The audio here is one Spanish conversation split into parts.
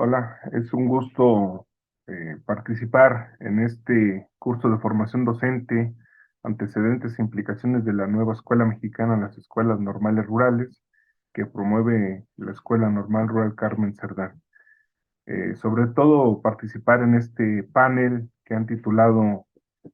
Hola, es un gusto participar en este curso de formación docente, antecedentes e implicaciones de la nueva Escuela Mexicana en las Escuelas Normales Rurales, que promueve la Escuela Normal Rural Carmen Cerdán. Sobre todo participar en este panel que han titulado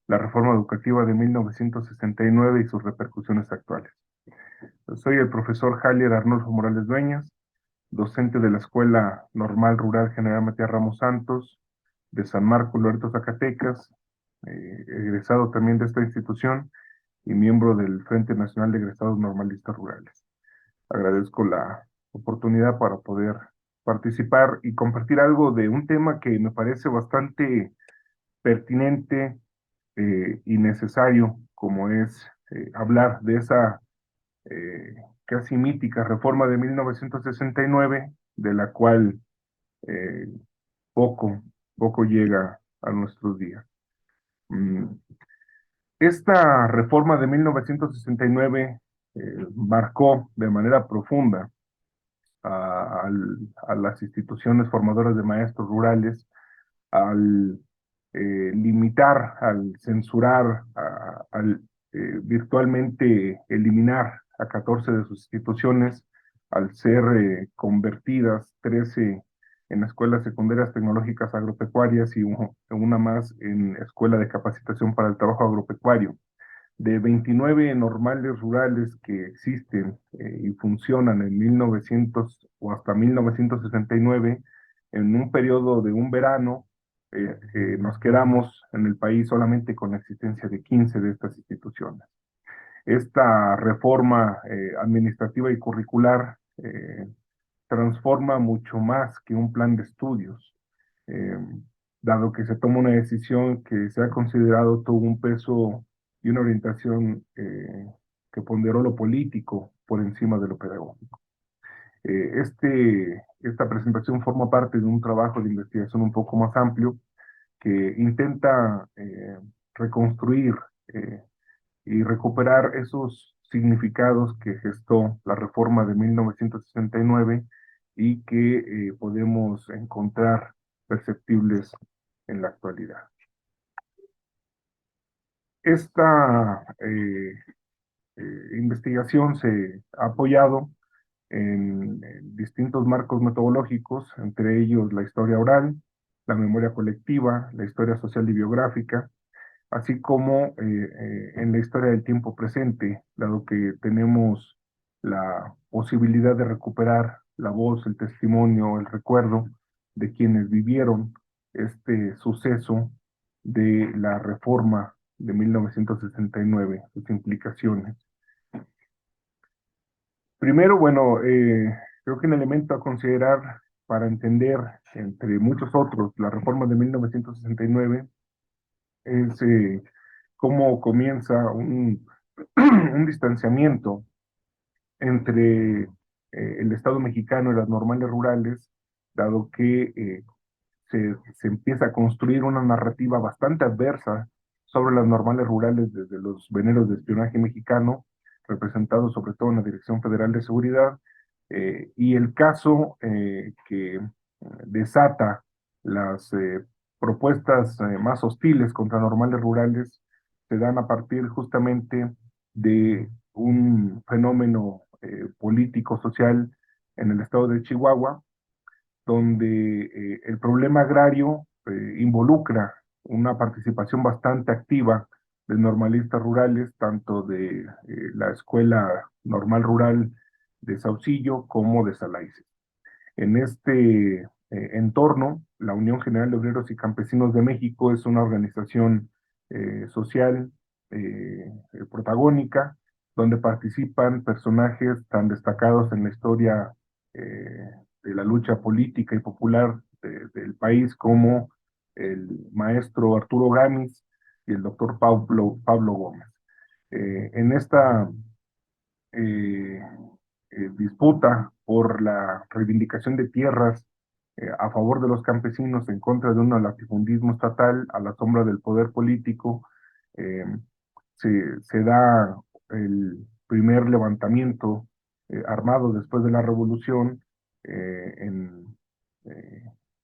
La Reforma Educativa de 1969 y sus repercusiones actuales. Soy el profesor Jalier Arnulfo Morales Dueñas, docente de la Escuela Normal Rural General Matías Ramos Santos, de San Marcos, Loreto, Zacatecas, egresado también de esta institución y miembro del Frente Nacional de Egresados Normalistas Rurales. Agradezco la oportunidad para poder participar y compartir algo de un tema que me parece bastante pertinente y necesario, como es hablar de esa eh, casi mítica reforma de 1969, de la cual eh, poco, poco llega a nuestros días. Mm, Esta reforma de 1969 marcó de manera profunda a las instituciones formadoras de maestros rurales al limitar, al censurar, al virtualmente eliminar a 14 de sus instituciones, al ser convertidas 13 en escuelas secundarias tecnológicas agropecuarias y una más en escuela de capacitación para el trabajo agropecuario. De 29 normales rurales que existen y funcionan en 1900 o hasta 1969, en un periodo de un verano, nos quedamos en el país solamente con la existencia de 15 de estas instituciones. Esta reforma administrativa y curricular transforma mucho más que un plan de estudios, eh, dado que se toma una decisión que se ha considerado tuvo un peso y una orientación que ponderó lo político por encima de lo pedagógico. Esta presentación forma parte de un trabajo de investigación un poco más amplio que intenta reconstruir eh, y recuperar esos significados que gestó la reforma de 1969 y que podemos encontrar perceptibles en la actualidad. Esta investigación se ha apoyado en distintos marcos metodológicos, entre ellos la historia oral, la memoria colectiva, la historia social y biográfica, así como en la historia del tiempo presente, dado que tenemos la posibilidad de recuperar la voz, el testimonio, el recuerdo de quienes vivieron este suceso de la reforma de 1969, sus implicaciones. Primero, bueno, creo que un elemento a considerar para entender, entre muchos otros, la reforma de 1969 es cómo comienza un distanciamiento entre el Estado mexicano y las normales rurales, dado que se empieza a construir una narrativa bastante adversa sobre las normales rurales desde los veneros de espionaje mexicano, representados sobre todo en la Dirección Federal de Seguridad, y el caso que desata las propuestas más hostiles contra normales rurales se dan a partir justamente de un fenómeno político-social en el estado de Chihuahua, donde el problema agrario involucra una participación bastante activa de normalistas rurales, tanto de la Escuela Normal Rural de Saucillo como de Salaices. En este entorno, la Unión General de Obreros y Campesinos de México es una organización social protagónica, donde participan personajes tan destacados en la historia eh, de la lucha política y popular del país como el maestro Arturo Gámez y el doctor Pablo Gómez. En esta eh, disputa por la reivindicación de tierras a favor de los campesinos en contra de un latifundismo estatal a la sombra del poder político, eh, se da el primer levantamiento armado después de la revolución en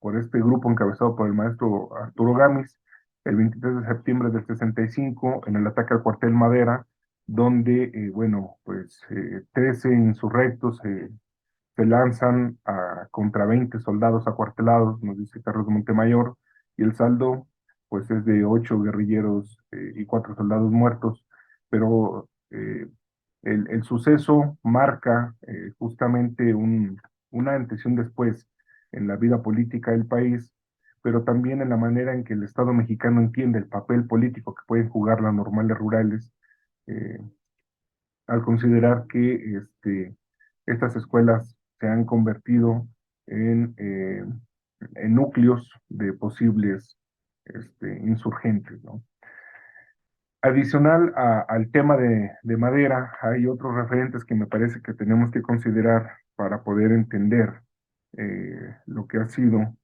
por este grupo encabezado por el maestro Arturo Gámez, el 23 de septiembre del 65, en el ataque al cuartel Madera, donde, bueno, pues 13 insurrectos se lanzan contra 20 soldados acuartelados, nos dice Carlos Montemayor, y el saldo pues es de 8 guerrilleros y 4 soldados muertos, pero el suceso marca justamente una antes y un después en la vida política del país, pero también en la manera en que el Estado mexicano entiende el papel político que pueden jugar las normales rurales, eh, al considerar que estas escuelas se han convertido en núcleos de posibles insurgentes, ¿no? Adicional al tema de Madera, hay otros referentes que me parece que tenemos que considerar para poder entender lo que ha sido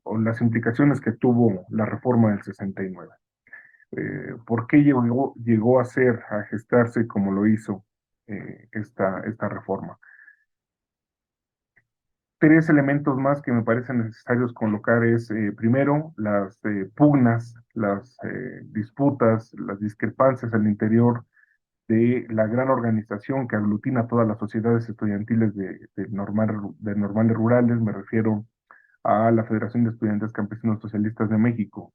o las implicaciones que tuvo la reforma del 69. ¿Por qué llegó a gestarse como lo hizo esta reforma? Tres elementos más que me parecen necesarios colocar es, primero, las pugnas, las disputas, las discrepancias al interior de la gran organización que aglutina todas las sociedades estudiantiles de normales rurales. Me refiero a la Federación de Estudiantes Campesinos Socialistas de México.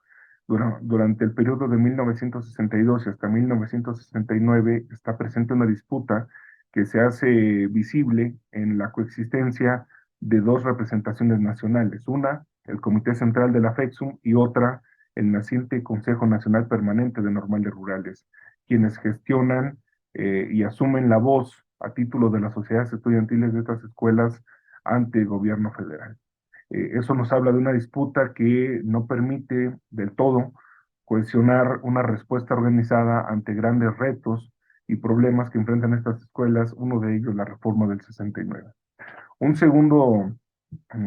Durante el periodo de 1962 y hasta 1969 está presente una disputa que se hace visible en la coexistencia de dos representaciones nacionales, una, el Comité Central de la FEXUM, y otra, el naciente Consejo Nacional Permanente de Normales Rurales, quienes gestionan y asumen la voz a título de las sociedades estudiantiles de estas escuelas ante el gobierno federal. Eso nos habla de una disputa que no permite del todo cohesionar una respuesta organizada ante grandes retos y problemas que enfrentan estas escuelas, uno de ellos la reforma del 69. Un segundo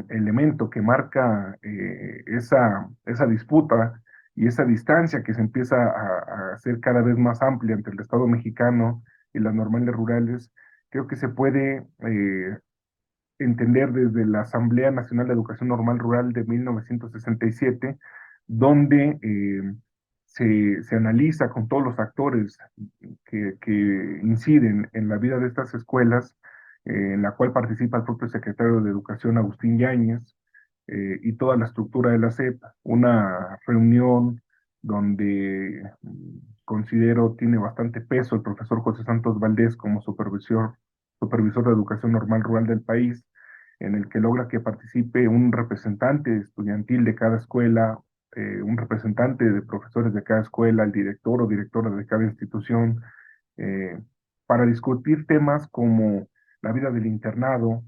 elemento que marca esa disputa y esa distancia que se empieza a hacer cada vez más amplia entre el Estado mexicano y las normales rurales, creo que se puede entender desde la Asamblea Nacional de Educación Normal Rural de 1967, donde se analiza con todos los actores que inciden en la vida de estas escuelas, en la cual participa el propio secretario de Educación, Agustín Yáñez, y toda la estructura de la SEP, una reunión donde considero tiene bastante peso el profesor José Santos Valdés como supervisor de educación normal rural del país, en el que logra que participe un representante estudiantil de cada escuela, un representante de profesores de cada escuela, el director o directora de cada institución, eh, para discutir temas como la vida del internado,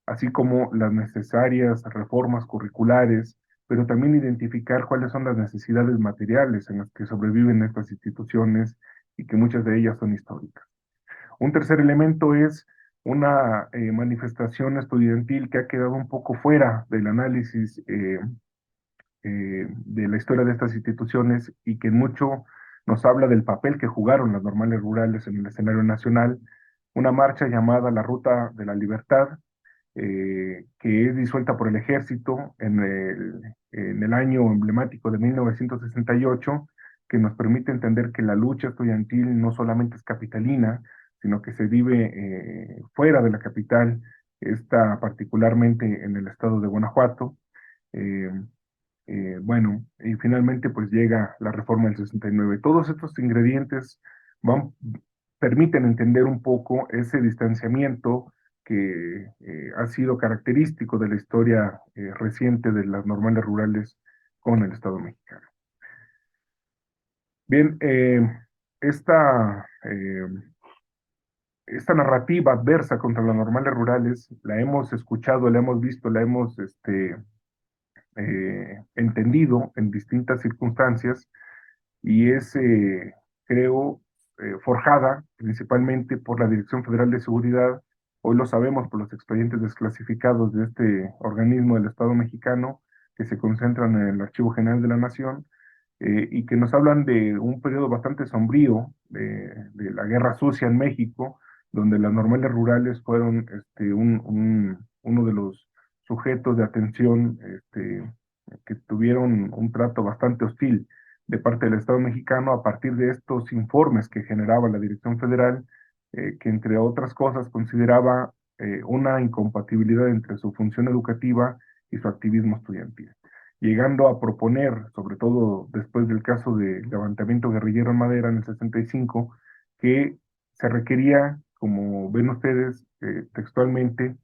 así como las necesarias reformas curriculares, pero también identificar cuáles son las necesidades materiales en las que sobreviven estas instituciones y que muchas de ellas son históricas. Un tercer elemento es una manifestación estudiantil que ha quedado un poco fuera del análisis de la historia de estas instituciones y que mucho nos habla del papel que jugaron las normales rurales en el escenario nacional, una marcha llamada la Ruta de la Libertad, que es disuelta por el ejército en el año emblemático de 1968, que nos permite entender que la lucha estudiantil no solamente es capitalina, sino que se vive fuera de la capital, está particularmente en el estado de Guanajuato. Eh, bueno, y finalmente pues llega la reforma del 69. Todos estos ingredientes van, permiten entender un poco ese distanciamiento que ha sido característico de la historia reciente de las normales rurales con el Estado mexicano. Bien, esta narrativa adversa contra las normales rurales la hemos escuchado, la hemos visto, la hemos entendido en distintas circunstancias y es, creo, forjada principalmente por la Dirección Federal de Seguridad. Hoy lo sabemos por los expedientes desclasificados de este organismo del Estado mexicano que se concentran en el Archivo General de la Nación, y que nos hablan de un periodo bastante sombrío de la Guerra Sucia en México, donde las normales rurales fueron uno de los sujetos de atención que tuvieron un trato bastante hostil de parte del Estado mexicano a partir de estos informes que generaba la Dirección Federal, que entre otras cosas consideraba una incompatibilidad entre su función educativa y su activismo estudiantil, llegando a proponer, sobre todo después del caso de levantamiento guerrillero en Madera en el 65, que se requería, como ven ustedes textualmente,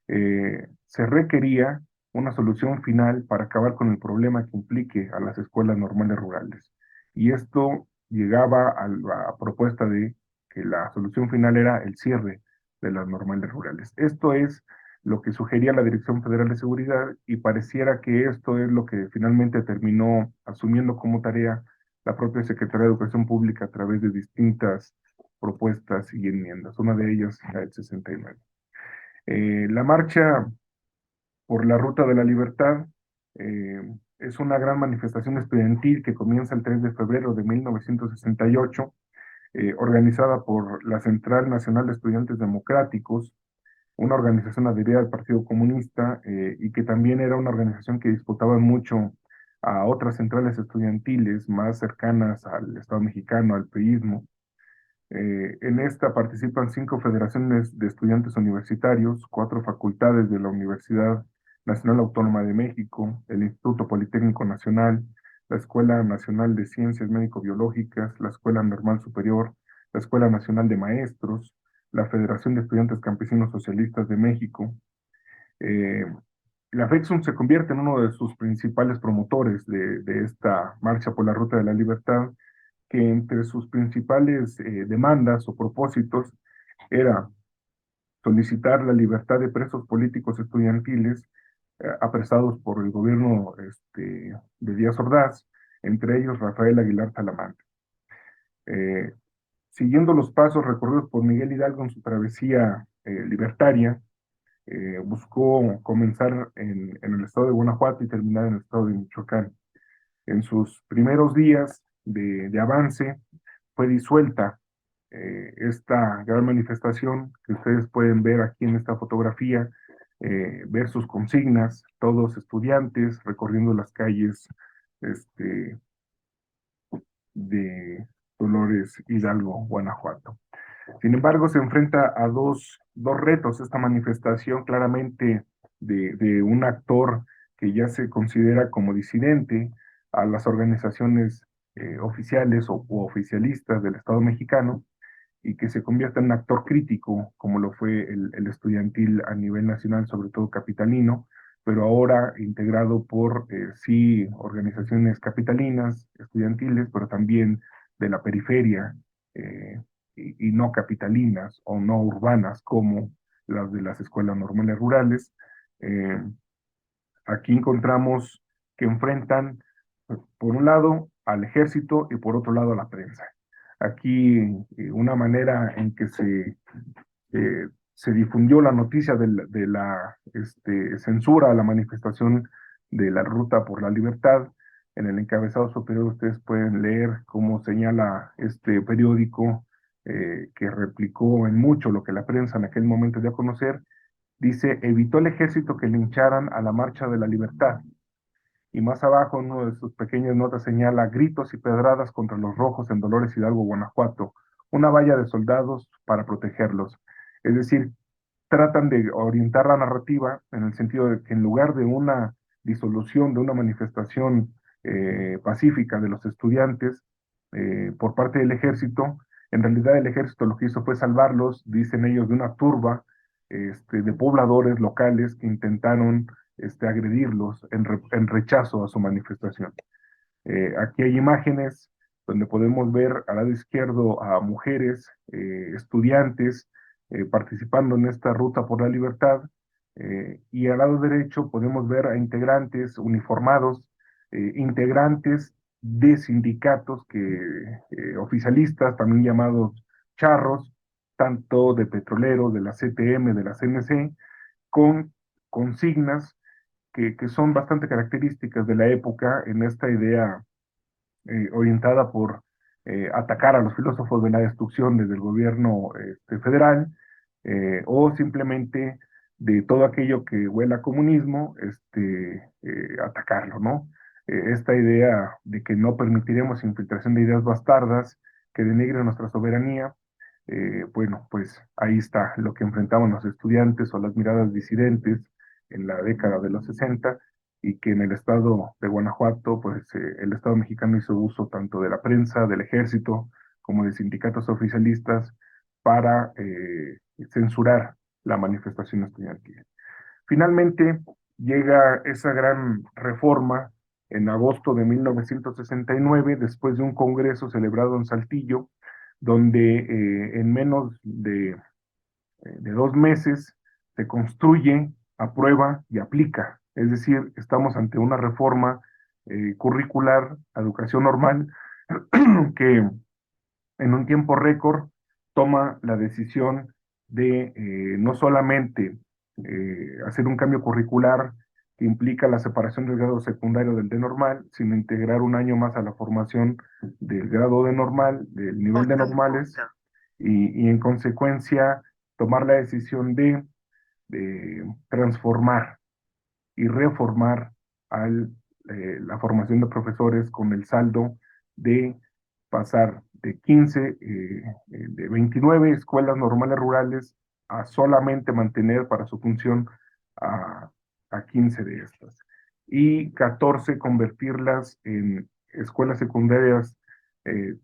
se requería una solución final para acabar con el problema que implique a las escuelas normales rurales. Y esto llegaba a la propuesta de que la solución final era el cierre de las normales rurales. Esto es lo que sugería la Dirección Federal de Seguridad y pareciera que esto es lo que finalmente terminó asumiendo como tarea la propia Secretaría de Educación Pública a través de distintas propuestas y enmiendas, una de ellas la del 69. La marcha por la Ruta de la Libertad eh, es una gran manifestación estudiantil que comienza el 3 de febrero de 1968, organizada por la Central Nacional de Estudiantes Democráticos, una organización adherida al Partido Comunista y que también era una organización que disputaba mucho a otras centrales estudiantiles más cercanas al Estado mexicano, al priismo. En esta participan 5 federaciones de estudiantes universitarios, 4 facultades de la Universidad Nacional Autónoma de México, el Instituto Politécnico Nacional, la Escuela Nacional de Ciencias Médico-Biológicas, la Escuela Normal Superior, la Escuela Nacional de Maestros, la Federación de Estudiantes Campesinos Socialistas de México. Eh, la FEXUM se convierte en uno de sus principales promotores de esta marcha por la Ruta de la Libertad, que entre sus principales demandas o propósitos era solicitar la libertad de presos políticos estudiantiles apresados por el gobierno de Díaz Ordaz, entre ellos Rafael Aguilar Salamanca. Eh, Siguiendo los pasos recorridos por Miguel Hidalgo en su travesía libertaria, buscó comenzar en el estado de Guanajuato y terminar en el estado de Michoacán. En sus primeros días de avance fue disuelta esta gran manifestación que ustedes pueden ver aquí en esta fotografía, ver sus consignas, todos estudiantes recorriendo las calles este, de Dolores Hidalgo, Guanajuato. Sin embargo, se enfrenta a dos retos esta manifestación, claramente de un actor que ya se considera como disidente a las organizaciones oficiales o oficialistas del Estado mexicano, y que se convierta en un actor crítico, como lo fue el estudiantil a nivel nacional, sobre todo capitalino, pero ahora integrado por, sí, organizaciones capitalinas, estudiantiles, pero también de la periferia, y no capitalinas o no urbanas, como las de las escuelas normales rurales. Eh, Aquí encontramos que enfrentan, por un lado, al ejército y por otro lado a la prensa. Aquí una manera en que se difundió la noticia de la censura a la manifestación de la Ruta por la Libertad. En el encabezado superior ustedes pueden leer cómo señala este periódico, que replicó en mucho lo que la prensa en aquel momento dio a conocer. Dice: evitó el ejército que lincharan a la Marcha de la Libertad. Y más abajo, en una de sus pequeñas notas señala: gritos y pedradas contra los rojos en Dolores Hidalgo, Guanajuato, una valla de soldados para protegerlos. Es decir, tratan de orientar la narrativa en el sentido de que en lugar de una disolución de una manifestación pacífica de los estudiantes por parte del ejército, en realidad el ejército lo que hizo fue salvarlos, dicen ellos, de una turba de pobladores locales que intentaron agredirlos en rechazo a su manifestación. Aquí hay imágenes donde podemos ver al lado izquierdo a mujeres, estudiantes, participando en esta ruta por la libertad, y al lado derecho podemos ver a integrantes uniformados, integrantes de sindicatos oficialistas, también llamados charros, tanto de petroleros, de la CTM, de la CNC, con consignas que son bastante características de la época en esta idea orientada por atacar a los filósofos de la destrucción desde el gobierno federal, o simplemente de todo aquello que huela a comunismo, atacarlo, ¿no? Esta idea de que no permitiremos infiltración de ideas bastardas que denigren nuestra soberanía, bueno, pues ahí está lo que enfrentaban los estudiantes o las miradas disidentes en la década de los 60 y que en el estado de Guanajuato, pues el Estado mexicano hizo uso tanto de la prensa, del ejército, como de sindicatos oficialistas para censurar la manifestación estudiantil. Finalmente llega esa gran reforma en agosto de 1969, después de un congreso celebrado en Saltillo, donde en menos de 2 meses se construye, aprueba y aplica. Es decir, estamos ante una reforma curricular a educación normal que en un tiempo récord toma la decisión de no solamente hacer un cambio curricular que implica la separación del grado secundario del de normal, sino integrar un año más a la formación del grado de normal, del nivel de normales, y en consecuencia tomar la decisión de transformar y reformar al, la formación de profesores con el saldo de pasar de 15, de 29 escuelas normales rurales a solamente mantener para su función a, a 15 de estas. Y 14 convertirlas en escuelas secundarias eh,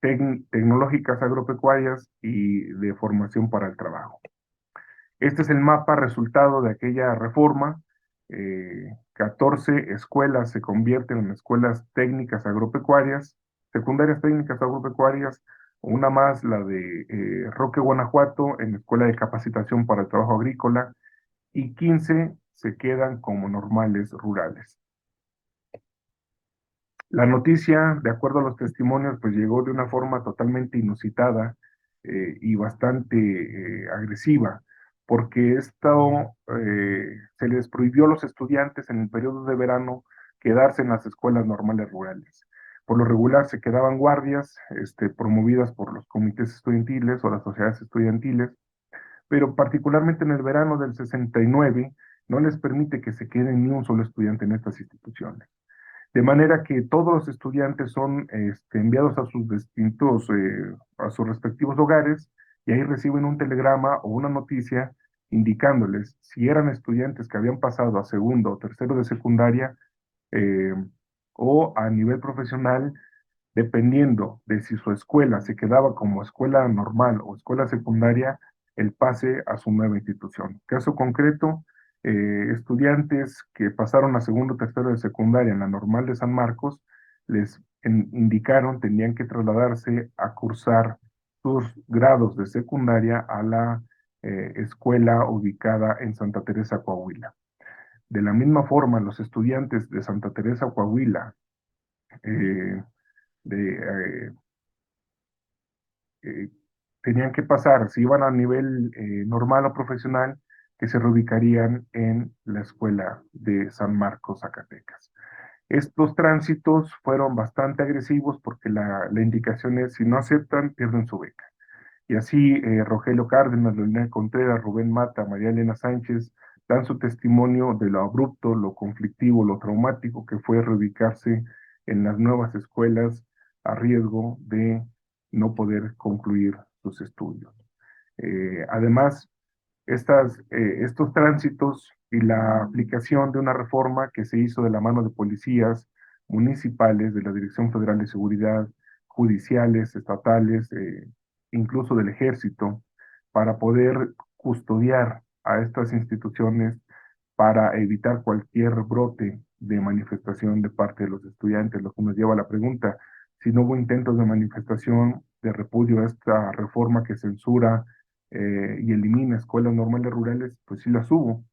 tecnológicas agropecuarias y de formación para el trabajo. Este es el mapa resultado de aquella reforma. 14 escuelas se convierten en escuelas técnicas agropecuarias, secundarias técnicas agropecuarias, una más, la de Roque, Guanajuato, en escuela de capacitación para el trabajo agrícola, y 15 se quedan como normales rurales. La noticia, de acuerdo a los testimonios, pues llegó de una forma totalmente inusitada y bastante agresiva, porque esto se les prohibió a los estudiantes en el periodo de verano quedarse en las escuelas normales rurales. Por lo regular se quedaban guardias promovidas por los comités estudiantiles o las sociedades estudiantiles, pero particularmente en el verano del 69 no les permite que se quede ni un solo estudiante en estas instituciones. De manera que todos los estudiantes son enviados a sus a sus respectivos hogares, y ahí reciben un telegrama o una noticia indicándoles si eran estudiantes que habían pasado a segundo o tercero de secundaria, eh, o a nivel profesional, dependiendo de si su escuela se quedaba como escuela normal o escuela secundaria, el pase a su nueva institución. Caso concreto, estudiantes que pasaron a segundo o tercero de secundaria en la normal de San Marcos, les indicaron tenían que trasladarse a cursar sus grados de secundaria a la escuela ubicada en Santa Teresa, Coahuila. De la misma forma, los estudiantes de Santa Teresa, Coahuila, eh, de, eh, tenían que pasar, si iban a nivel normal o profesional, que se reubicarían en la escuela de San Marcos, Zacatecas. Estos tránsitos fueron bastante agresivos porque la indicación es, si no aceptan, pierden su beca. Y así Rogelio Cárdenas, Leonel Contreras, Rubén Mata, María Elena Sánchez dan su testimonio de lo abrupto, lo conflictivo, lo traumático que fue reubicarse en las nuevas escuelas a riesgo de no poder concluir sus estudios. Además, estos tránsitos y la aplicación de una reforma que se hizo de la mano de policías municipales, de la Dirección Federal de Seguridad, judiciales, estatales, incluso del ejército, para poder custodiar a estas instituciones para evitar cualquier brote de manifestación de parte de los estudiantes, lo que nos lleva a la pregunta, si no hubo intentos de manifestación de repudio a esta reforma que censura y elimina escuelas normales rurales, pues sí las hubo,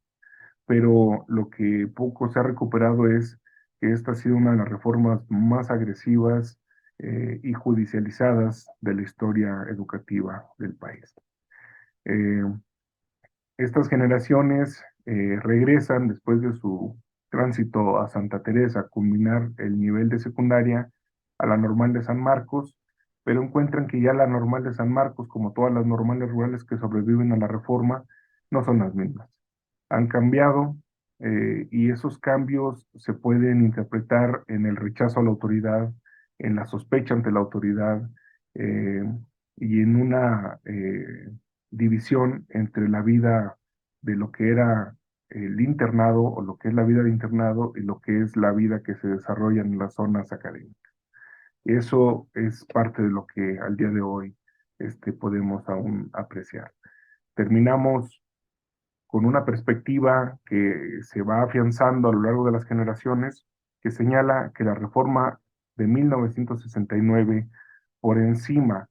pero lo que poco se ha recuperado es que esta ha sido una de las reformas más agresivas y judicializadas de la historia educativa del país. Eh, estas generaciones regresan después de su tránsito a Santa Teresa, a culminar el nivel de secundaria a la normal de San Marcos, pero encuentran que ya la normal de San Marcos, como todas las normales rurales que sobreviven a la reforma, no son las mismas. Han cambiado, y esos cambios se pueden interpretar en el rechazo a la autoridad, en la sospecha ante la autoridad, eh, y en una división entre la vida de lo que era el internado o lo que es la vida de internado y lo que es la vida que se desarrolla en las zonas académicas. Eso es parte de lo que al día de hoy podemos aún apreciar. Terminamos con una perspectiva que se va afianzando a lo largo de las generaciones, que señala que la reforma de 1969, por encima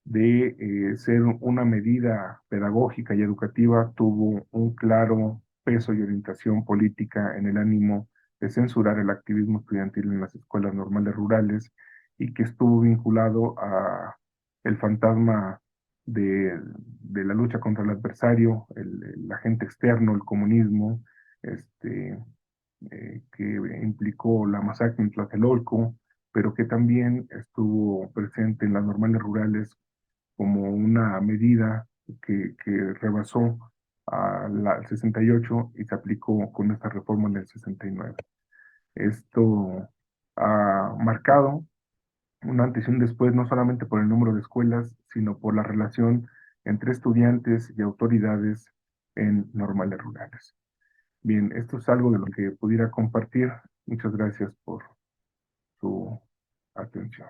de ser una medida pedagógica y educativa, tuvo un claro peso y orientación política en el ánimo de censurar el activismo estudiantil en las escuelas normales rurales, y que estuvo vinculado a el fantasma de la lucha contra el adversario, el agente externo, el comunismo, este, que implicó la masacre en Tlatelolco, pero que también estuvo presente en las normales rurales como una medida que rebasó al 68 y se aplicó con esta reforma en el 69. Esto ha marcado un antes y un después, no solamente por el número de escuelas, sino por la relación entre estudiantes y autoridades en normales rurales. Bien, esto es algo de lo que pudiera compartir. Muchas gracias por su atención.